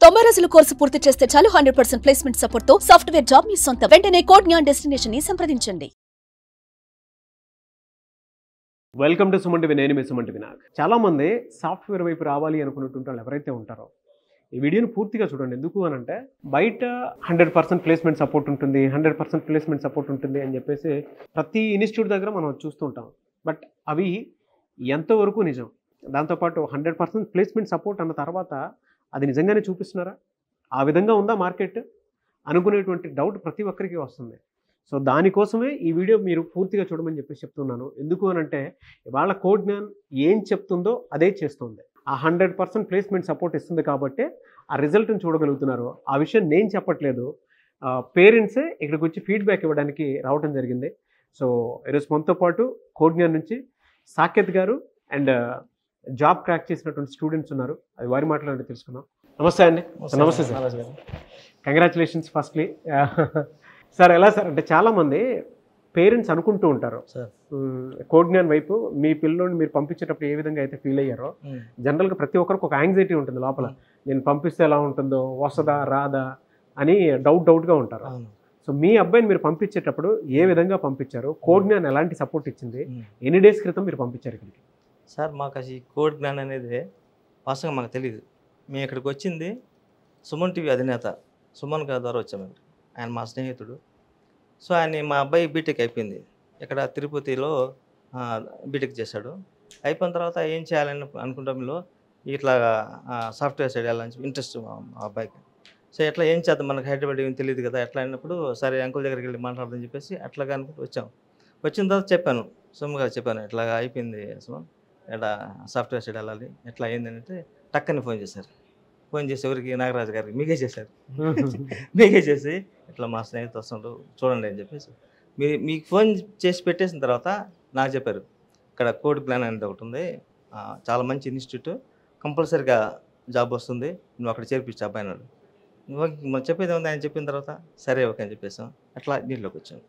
90 రోజుల కోర్సు పూర్తి చేస్తే చాలు 100% ప్లేస్మెంట్ సపోర్ట్ తో సాఫ్ట్వేర్ జాబ్ మీ సొంతం. వెంటనే కోడ్ జ్ఞాన్ డెస్టినేషన్ ని సంప్రదించండి. Welcome to Suman TV. నేను మీ సుమన్ టీవీ. చాలా మంది సాఫ్ట్వేర్ వైపు రావాలి అనుకున్నటువంటి వాళ్ళు ఎవరైతే ఉంటారో ఈ వీడియోని పూర్తిగా చూడండి. ఎందుకు అని అంటే బయట 100% ప్లేస్మెంట్ సపోర్ట్ ఉంటుంది, 100% ప్లేస్మెంట్ సపోర్ట్ ఉంటుంది అని చెప్పేసి ప్రతి ఇన్స్టిట్యూట్ దగ్గర మనం చూస్తుంటాం. బట్ అవి ఎంతవరకు నిజం? దాంతోపాటు 100% ప్లేస్మెంట్ సపోర్ట్ అన్న తర్వాత అది నిజంగానే చూపిస్తున్నారా? ఆ విధంగా ఉందా మార్కెట్ అనుకునేటువంటి డౌట్ ప్రతి ఒక్కరికి వస్తుంది. సో దానికోసమే ఈ వీడియో మీరు పూర్తిగా చూడమని చెప్పేసి చెప్తున్నాను. ఎందుకు అని అంటే ఇవాళ కోడ్ జ్ఞాన్ ఏం చెప్తుందో అదే చేస్తుంది. ఆ 100% ప్లేస్మెంట్ సపోర్ట్ ఇస్తుంది కాబట్టి ఆ రిజల్ట్ని చూడగలుగుతున్నారు. ఆ విషయం నేను చెప్పట్లేదు, పేరెంట్సే ఇక్కడికి వచ్చి ఫీడ్బ్యాక్ ఇవ్వడానికి రావడం జరిగింది. సో ఈరోజు మనతో పాటు కోడ్ జ్ఞాన్ నుంచి సాకేత్ గారు అండ్ జాబ్ క్రాక్ చేసినటువంటి స్టూడెంట్స్ ఉన్నారు. అది వారి మాటలు తెలుసుకుందాం. నమస్తే అండి. నమస్తే సార్. Congratulations firstly. సార్ ఎలా సార్ అంటే చాలామంది పేరెంట్స్ అనుకుంటూ ఉంటారు కోడ్ జ్ఞాన్ వైపు మీ పిల్లోని మీరు పంపించేటప్పుడు ఏ విధంగా అయితే ఫీల్ అయ్యారో జనరల్గా ప్రతి ఒక్కరికి ఒక యాంగ్జైటీ ఉంటుంది లోపల. నేను పంపిస్తే ఎలా ఉంటుందో, వస్తుందా రాదా అని డౌట్గా ఉంటారు. సో మీ అబ్బాయిని మీరు పంపించేటప్పుడు ఏ విధంగా పంపించారు? కోడ్ జ్ఞాన్ ఎలాంటి సపోర్ట్ ఇచ్చింది? ఎన్ని డేస్ క్రితం మీరు పంపించారు ఇక్కడికి? సార్ మాకు అసలు ఈ కోడ్ జ్ఞాన్ అనేది వాస్తవంగా మాకు తెలియదు. మేము ఇక్కడికి వచ్చింది సుమన్ టీవీ అధినేత సుమన్ గారి ద్వారా వచ్చాము. ఆయన మా స్నేహితుడు. సో ఆయన మా అబ్బాయి బీటెక్ అయిపోయింది, ఇక్కడ తిరుపతిలో బీటెక్ చేశాడు. అయిపోయిన తర్వాత ఏం చేయాలని అనుకుంటాంలో ఇట్లా సాఫ్ట్వేర్ సైడ్ వెళ్ళాలని ఇంట్రెస్ట్ మా అబ్బాయికి. సో ఎట్లా ఏం చేద్దాం, మనకు హైదరాబాద్ ఏం తెలియదు కదా. ఎట్లా అయినప్పుడు సరే అంకుల్ దగ్గరికి వెళ్ళి మాట్లాడదని చెప్పేసి అట్లాగా అనుకుంటూ వచ్చాం. వచ్చిన తర్వాత చెప్పాను, సుమన్ గారు చెప్పాను, ఇట్లా అయిపోయింది సుమన్, ఎట్లా సాఫ్ట్వేర్ సైడ్ వెళ్ళాలి, ఎట్లా అయింది అంటే టక్కని ఫోన్ చేశారు. ఫోన్ చేసి ఎవరికి? నాగరాజు గారికి. మీకే చేశారు. మీకే చేసి ఇట్లా మా స్నేహితులు వస్తుంటారు చూడండి అని చెప్పేసి మీకు ఫోన్ చేసి పెట్టేసిన తర్వాత నాకు చెప్పారు, ఇక్కడ కోడ్ జ్ఞాన్ అనేది ఒకటి ఉంది, చాలా మంచి ఇన్స్టిట్యూట్, కంపల్సరీగా జాబ్ వస్తుంది, నువ్వు అక్కడ చేర్పించు అబ్బాయి అన్నాడు. నువ్వు చెప్పేది ఉంది. ఆయన చెప్పిన తర్వాత సరే ఓకే అని చెప్పేసాం. అట్లా దీంట్లోకి వచ్చాను.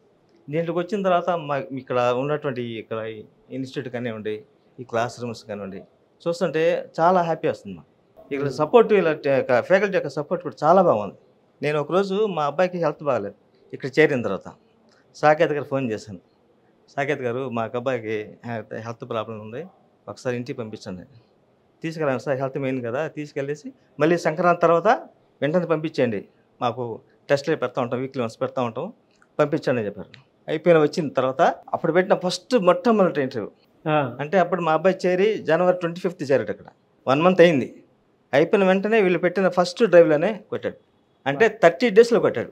దీంట్లోకి వచ్చిన తర్వాత మా ఇక్కడ ఉన్నటువంటి ఇక్కడ ఇన్స్టిట్యూట్ కానివ్వండి, ఈ క్లాస్ రూమ్స్ కానివ్వండి చూస్తుంటే చాలా హ్యాపీ వస్తుంది మాకు. ఇక్కడ సపోర్ట్ ఇలా ఫ్యాకల్టీ యొక్క సపోర్ట్ కూడా చాలా బాగుంది. నేను ఒకరోజు మా అబ్బాయికి హెల్త్ బాగాలేదు, ఇక్కడ చేరిన తర్వాత సాకేత్ గారు ఫోన్ చేశాను. సాకేత్ గారు మా అబ్బాయికి హెల్త్ ప్రాబ్లం ఉంది, ఒకసారి ఇంటికి పంపించండి. తీసుకెళ్ళాను సార్, హెల్త్ మెయిన్ కదా, తీసుకెళ్ళేసి మళ్ళీ సంక్రాంతి తర్వాత వెంటనే పంపించండి, మాకు టెస్ట్లు పెడతా ఉంటాం, వీక్లీ వన్స్ పెడతా ఉంటాం, పంపించండి అని చెప్పారు. అయిపోయిన వచ్చిన తర్వాత అప్పుడు పెట్టిన మొట్టమొదటి ఇంటర్వ్యూ అంటే అప్పుడు మా అబ్బాయి చేరి January 25th చేరాడు. అక్కడ 1 month అయింది. అయిపోయిన వెంటనే వీళ్ళు పెట్టిన ఫస్ట్ డ్రైవ్లోనే కొట్టాడు. అంటే 30 daysలో కొట్టాడు.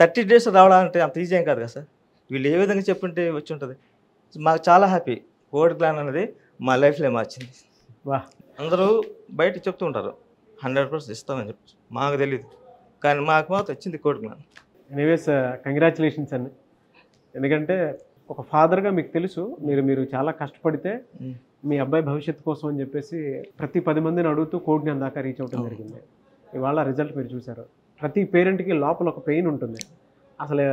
30 days రావడానికి అంత ఈజీ ఏం కాదు కదా సార్. వీళ్ళు ఏ విధంగా చెప్పుంటే వచ్చి ఉంటుంది. మాకు చాలా హ్యాపీ. కోడ్ జ్ఞాన్ అనేది మా లైఫ్లో మార్చింది. అందరూ బయట చెప్తూ ఉంటారు 100% ఇస్తామని చెప్పి, మాకు తెలియదు, కానీ మాకు మాత్రం వచ్చింది కోడ్ జ్ఞాన్. ఎనీవేస్ కంగ్రాచులేషన్స్ అండి. ఎందుకంటే ఒక ఫాదర్గా మీకు తెలుసు మీరు చాలా కష్టపడితే మీ అబ్బాయి భవిష్యత్తు కోసం అని చెప్పేసి ప్రతి 10 మందిని అడుగుతూ కోడ్ జ్ఞాన్ దాకా రీచ్ అవ్వడం జరిగింది. ఇవాళ రిజల్ట్ మీరు చూశారు. ప్రతి పేరెంట్కి లోపల ఒక పెయిన్ ఉంటుంది, అసలు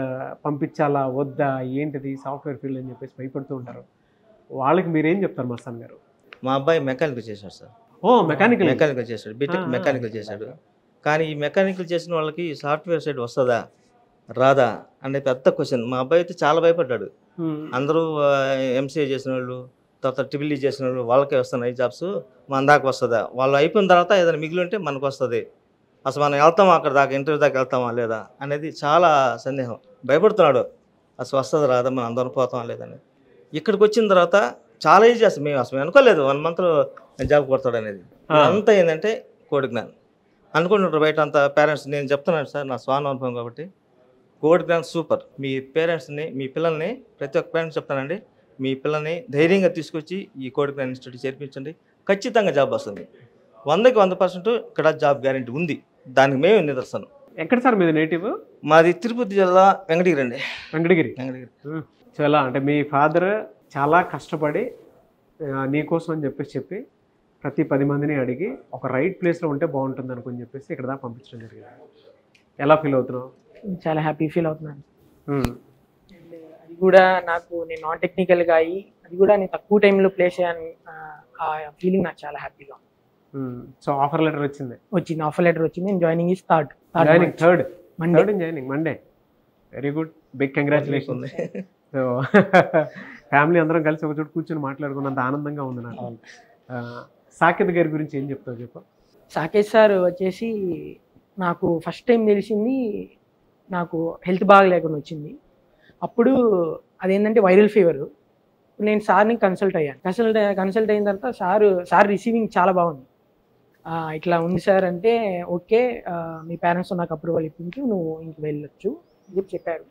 పంపించాలా వద్దా, ఏంటిది సాఫ్ట్వేర్ ఫీల్డ్ అని చెప్పేసి భయపడుతూ ఉంటారు. వాళ్ళకి మీరేం చెప్తారు మస్తాన్ గారు? మా అబ్బాయి మెకానికల్ చేశాడు సార్. మెకానికల్ చేశాడు, బీటెక్ మెకానికల్ చేశాడు. కానీ ఈ మెకానికల్ చేసిన వాళ్ళకి సాఫ్ట్వేర్ సైడ్ వస్తుందా రాదా అనే పెద్ద క్వశ్చన్. మా అబ్బాయి అయితే చాలా భయపడ్డాడు. అందరూ MCA చేసిన వాళ్ళు, తర్వాత TEE చేసిన వాళ్ళు, వాళ్ళకే వస్తున్నాయి జాబ్స్, మన దాకా వస్తుందా, వాళ్ళు అయిపోయిన తర్వాత ఏదైనా మిగిలి ఉంటే మనకు వస్తుంది, అసలు మనం వెళ్తామా అక్కడ దాకా, ఇంటర్వ్యూ దాకా వెళ్తామా లేదా అనేది చాలా సందేహం, భయపడుతున్నాడు. అసలు వస్తుంది రాదా, మనం అందరం పోతామా లేదని. ఇక్కడికి వచ్చిన తర్వాత చాలా ఈజీ. అసలు మేము అనుకోలేదు 1 monthలో జాబ్ కొడతాడు అనేది. అంతా ఏంటంటే కోడ్ జ్ఞాన్ అనుకుంటుంటారు బయట అంతా పేరెంట్స్. నేను చెప్తున్నాను సార్, నా స్వాన్ అనుభవం కాబట్టి, కోడ్ జ్ఞాన్ సూపర్. మీ పేరెంట్స్ని, మీ పిల్లల్ని, ప్రతి ఒక్క పేరెంట్స్ చెప్తానండి, మీ పిల్లల్ని ధైర్యంగా తీసుకొచ్చి ఈ కోడ్ జ్ఞాన్ ఇన్స్టిట్యూట్ చేర్పించండి, ఖచ్చితంగా జాబ్ వస్తుంది. 100కి 100% ఇక్కడ జాబ్ గ్యారెంటీ ఉంది. దానికి మేము నిదర్శనం. ఎక్కడ సార్ మీది నేటివ్? మాది తిరుపతి జిల్లా వెంకటగిరి అండి. వెంకటగిరి. చాలా అంటే మీ ఫాదర్ చాలా కష్టపడి నీకోసం అని చెప్పి ప్రతి 10 మందిని అడిగి ఒక రైట్ ప్లేస్లో ఉంటే బాగుంటుంది అనుకుని చెప్పేసి ఇక్కడ దాకా పంపించడం జరిగింది. ఎలా ఫీల్ అవుతున్నావు? చాలా హ్యాపీ ఫీల్ అవుతున్నాను. అది కూడా నేను నాన్ టెక్నికల్గా అయ్యి అది కూడా నేను తక్కువ టైంలో ప్లేస్ అయ్యాను. ఆ ఫీలింగ్ నాకు చాలా హ్యాపీగా ఉంది. సో ఆఫర్ లెటర్ వచ్చింది, వచ్చింది ఆఫర్ లెటర్ వచ్చింది. నేను joining is joining third Monday. Joining Monday. Very good, big congratulation. So family అందరం కలిసి ఒక చోట కూర్చొని మాట్లాడుకున్నంత ఆనందంగా ఉంది నాకు. సాకేత్ గారి గురించి ఏం చెప్తావు చెప్పు. సాకేత్ సార్ వచ్చేసి నాకు ఫస్ట్ టైం తెలిసింది, నాకు హెల్త్ బాగా లేకుండా వచ్చింది. అప్పుడు అదేంటంటే వైరల్ ఫీవర్. నేను సార్ని కన్సల్ట్ అయ్యాను. కన్సల్ట్ అయిన తర్వాత సార్ రిసీవింగ్ చాలా బాగుంది. ఇట్లా ఉంది సార్ అంటే, ఓకే మీ పేరెంట్స్ నాకు అప్రూవల్ ఇప్పించు, నువ్వు ఇంక వెళ్ళొచ్చు అని చెప్పారు.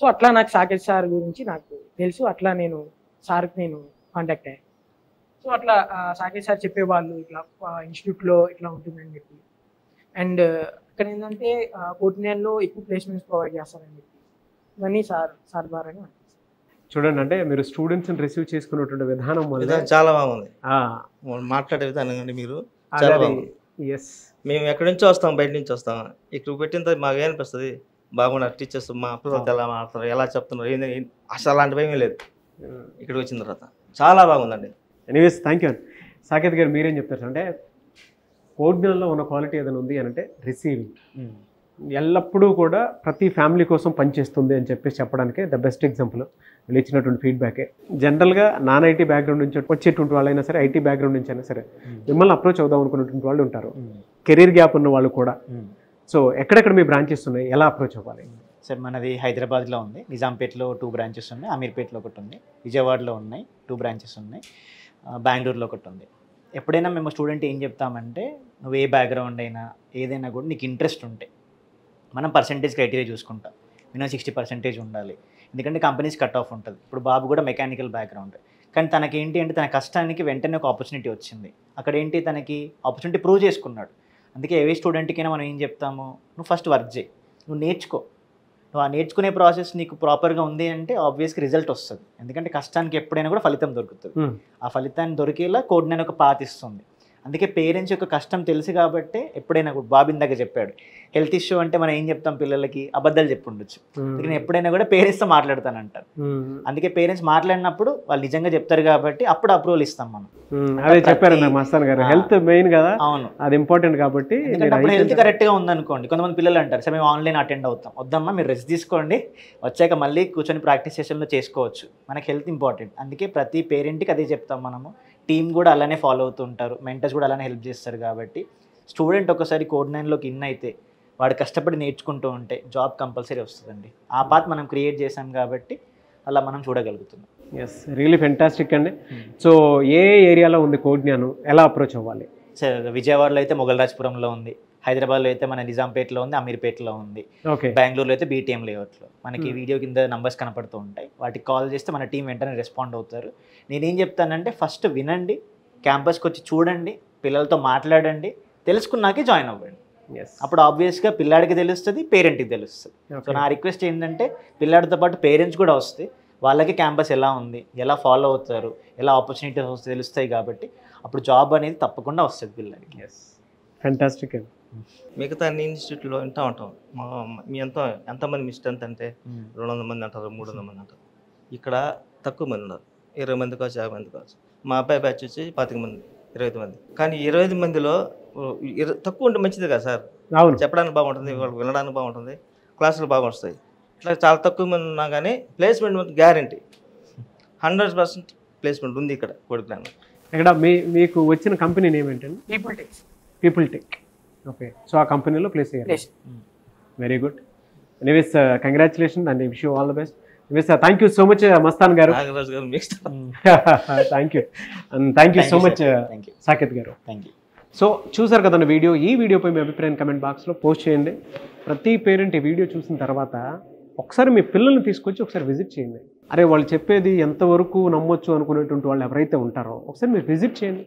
సో అట్లా నాకు సాకేత్ సార్ గురించి నాకు తెలుసు. అట్లా నేను సార్కి నేను కాంటాక్ట్ అయ్యాను. సో అట్లా సాకేత్ సార్ చెప్పేవాళ్ళు ఇట్లా ఇన్స్టిట్యూట్లో ఇట్లా ఉంటుందని చెప్పి. అండ్ ఇక్కడ ఏంటంటే కోటినేల్లో ఎక్కువ ప్లేస్మెంట్స్ ప్రొవైడ్ చేస్తారని చెప్పి ఇవన్నీ సార్ ద్వారానే. చూడండి, అంటే మీరు స్టూడెంట్స్ని రిసీవ్ చేసుకున్నటువంటి విధానం వల్ల చాలా బాగుంది. మాట్లాడే విధానం అండి మీరు చాలా బాగుంది. మేము ఎక్కడి నుంచో వస్తాం, బయట నుంచి వస్తాం. ఇక్కడ పెట్టిన తర్వాత మాకు ఏమనిపిస్తుంది, బాగున్నారు టీచర్స్, మా పిల్లలతో ఎలా మాట్లాడతారు, ఎలా చెప్తున్నారు, అసలు అలాంటివి ఏమీ లేదు. ఇక్కడికి వచ్చిన తర్వాత చాలా బాగుందండి. Anyways thank you. సాకేత్ గారు మీరేం చెప్తారు అంటే, కోడ్నెల్లో ఉన్న క్వాలిటీ ఏదైనా ఉంది అని అంటే రిసీవింగ్. ఎల్లప్పుడూ కూడా ప్రతి ఫ్యామిలీ కోసం పనిచేస్తుంది అని చెప్పేసి చెప్పడానికే ద బెస్ట్ ఎగ్జాంపుల్. వీళ్ళు ఇచ్చినటువంటి ఫీడ్బ్యాకే. జనరల్గా నాన్ ఐటీ బ్యాక్గ్రౌండ్ నుంచి వచ్చేటువంటి వాళ్ళైనా సరే, ఐటీ బ్యాక్గ్రౌండ్ నుంచి అయినా సరే మిమ్మల్ని అప్రోచ్ అవుదాం అనుకున్నటువంటి వాళ్ళు ఉంటారు, కెరీర్ గ్యాప్ ఉన్న వాళ్ళు కూడా. సో ఎక్కడెక్కడ మీ బ్రాంచెస్ ఉన్నాయి, ఎలా అప్రోచ్ అవ్వాలి? సార్ మనది హైదరాబాద్లో ఉంది, నిజాంపేట్లో 2 బ్రాంచెస్ ఉన్నాయి, అమీర్పేట్లో ఒకటి ఉంది, విజయవాడలో ఉన్నాయి 2 బ్రాంచెస్ ఉన్నాయి, బెంగళూరులో ఒకటి ఉంది. ఎప్పుడైనా మేము స్టూడెంట్ ఏం చెప్తామంటే, నువ్వు ఏ బ్యాక్గ్రౌండ్ అయినా ఏదైనా కూడా నీకు ఇంట్రెస్ట్ ఉంటే మనం పర్సంటేజ్ క్రైటీరియా చూసుకుంటాం. మినిమం 60% ఉండాలి, ఎందుకంటే కంపెనీస్ కట్ ఆఫ్ ఉంటుంది. ఇప్పుడు బాబు కూడా మెకానికల్ బ్యాక్గ్రౌండ్, కానీ తనకేంటి అంటే తన కష్టానికి వెంటనే ఒక ఆపర్చునిటీ వచ్చింది. అక్కడ ఏంటి, తనకి ఆపర్చునిటీ ప్రూవ్ చేసుకున్నాడు. అందుకే ఏ స్టూడెంట్కైనా మనం ఏం చెప్తాము, నువ్వు ఫస్ట్ వర్క్ చేయి, నువ్వు నేర్చుకో. నువ్వు ఆ నేర్చుకునే ప్రాసెస్ నీకు ప్రాపర్గా ఉంది అంటే ఆబ్వియస్గా రిజల్ట్ వస్తుంది. ఎందుకంటే కష్టానికి ఎప్పుడైనా కూడా ఫలితం దొరుకుతుంది. ఆ ఫలితాన్ని దొరికేలా కోడ్నైన్ ఒక పాత్ ఇస్తుంది. అందుకే పేరెంట్స్ యొక్క కష్టం తెలుసు కాబట్టి ఎప్పుడైనా కూడా బాబిన్ దగ్గర చెప్పాడు, హెల్త్ ఇష్యూ అంటే మనం ఏం చెప్తాం పిల్లలకి, అబద్ధాలు చెప్పుండొచ్చు. అందుకని ఎప్పుడైనా కూడా పేరెంట్స్తో మాట్లాడతానంటారు. అందుకే పేరెంట్స్ మాట్లాడినప్పుడు వాళ్ళు నిజంగా చెప్తారు కాబట్టి అప్పుడు అప్రూవల్ ఇస్తాం మనం. అదే చెప్పారు మస్తాన్ గారు, హెల్త్ మెయిన్ కదా. అవును, అది ఇంపార్టెంట్ కాబట్టి. అప్పుడు హెల్త్ కరెక్ట్గా ఉందనుకోండి, కొంతమంది పిల్లలు అంటారు సార్ మేము ఆన్లైన్ అటెండ్ అవుతాం, వద్దమ్మా మీరు రెస్ట్ తీసుకోండి, వచ్చాక మళ్ళీ కూర్చొని ప్రాక్టీస్ సెషన్లో చేసుకోవచ్చు. మనకి హెల్త్ ఇంపార్టెంట్. అందుకే ప్రతి పేరెంట్కి అదే చెప్తాం మనము. టీమ్ కూడా అలానే ఫాలో అవుతుంటారు, మెంటర్స్ కూడా అలానే హెల్ప్ చేస్తారు. కాబట్టి స్టూడెంట్ ఒకసారి కోడ్9లోకి ఇన్ అయితే వాడు కష్టపడి నేర్చుకుంటూ ఉంటే జాబ్ కంపల్సరీ వస్తుందండి. ఆ పాత్ మనం క్రియేట్ చేసాం కాబట్టి అలా మనం చూడగలుగుతున్నాం. ఎస్, రియలీ ఫెంటాస్టిక్ అండి. సో ఏ ఏరియాలో ఉంది కోడ్న్యాను, ఎలా అప్రోచ్ అవ్వాలి? సార్ విజయవాడలో అయితే మొగల్రాజ్పురంలో ఉంది, హైదరాబాద్లో అయితే మన నిజాంపేటలో ఉంది, అమీర్పేటలో ఉంది, బెంగళూరులో అయితే బీటీఎం లేఅవుట్లో. మనకి వీడియో కింద నంబర్స్ కనపడుతూ ఉంటాయి, వాటికి కాల్ చేస్తే మన టీం వెంటనే రెస్పాండ్ అవుతారు. నేనేం చెప్తానంటే ఫస్ట్ వినండి, క్యాంపస్కి వచ్చి చూడండి, పిల్లలతో మాట్లాడండి, తెలుసుకున్నాకే జాయిన్ అవ్వండి. అప్పుడు ఆబ్వియస్గా పిల్లాడికి తెలుస్తుంది, పేరెంట్కి తెలుస్తుంది. సో నా రిక్వెస్ట్ ఏంటంటే పిల్లాడితో పాటు పేరెంట్స్ కూడా వస్తే వాళ్ళకి క్యాంపస్ ఎలా ఉంది, ఎలా ఫాలో అవుతారు, ఎలా ఆపర్చునిటీస్ వస్తాయి తెలుస్తాయి. కాబట్టి అప్పుడు జాబ్ అనేది తప్పకుండా వస్తుంది పిల్లలకి. ఫెంటాస్టిక్ అండి. మిగతా అన్ని ఇన్స్టిట్యూట్లో వింటూ ఉంటాం, మీ ఎంతమంది మీ స్ట్రెంత్ అంటే 200 మంది అంటారు, 300 మంది అంటారు. ఇక్కడ తక్కువ మంది ఉన్నారు, 20 మంది కావచ్చు, 50 మంది కావచ్చు. మా అబ్బాయి బ్యాచ్ వచ్చి 25 మంది, 25 మంది. కానీ 25 మందిలో తక్కువ ఉంటే మంచిది కదా సార్, చెప్పడానికి బాగుంటుంది, వినడానికి బాగుంటుంది, క్లాసులు బాగా వస్తాయి. ఇట్లా చాలా తక్కువ మంది ఉన్నా కానీ ప్లేస్మెంట్ గ్యారంటీ 100% ప్లేస్మెంట్ ఉంది ఇక్కడ కోడిగ్నాన్. ఇక్కడ మీకు వచ్చిన కంపెనీ నేమ్ ఏంటండి? People tech. ఓకే, సో ఆ కంపెనీలో ప్లేస్ అయ్యారు. Very good. Anyways congratulation and wish you all the best. Anyways thank you so much Mastan garu. Thank you and thank you so much Saketh garu. Thank you. So చూసారు కదండి video. ఈ వీడియోపై మీ అభిప్రాయం comment బాక్స్లో post చేయండి. ప్రతి పేరెంట్ ఈ వీడియో చూసిన తర్వాత ఒకసారి మీ పిల్లల్ని తీసుకొచ్చి ఒకసారి విజిట్ చేయండి. అరే వాళ్ళు చెప్పేది ఎంతవరకు నమ్మొచ్చు అనుకునేటువంటి వాళ్ళు ఎవరైతే ఉంటారో ఒకసారి మీరు విజిట్ చేయండి.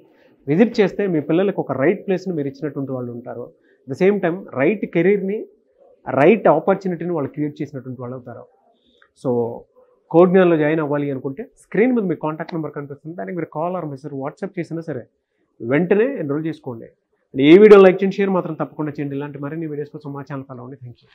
విజిట్ చేస్తే మీ పిల్లలకు ఒక రైట్ ప్లేస్ని మీరు ఇచ్చినటువంటి వాళ్ళు ఉంటారు. At the same time right కెరీర్ని, రైట్ ఆపర్చునిటీని వాళ్ళు క్రియేట్ చేసినటువంటి వాళ్ళు అవుతారు. సో కోడ్న్యాన్లో జాయిన్ అవ్వాలి అనుకుంటే స్క్రీన్ మీద మీ కాంటాక్ట్ నెంబర్ కనిపిస్తుంది, దానికి మీరు కాల్ ఆర్ మెసేజ్ వాట్సాప్ చేసినా సరే వెంటనే ఎన్రోల్ చేసుకోండి. ఈ వీడియో లైక్ చేయండి, షేర్ మాత్రం తప్పకుండా చేయండి. ఇలాంటి మరిన్ని వీడియోస్ కోసం మా ఛానల్ ఫాలో అవ్వండి. Thank you.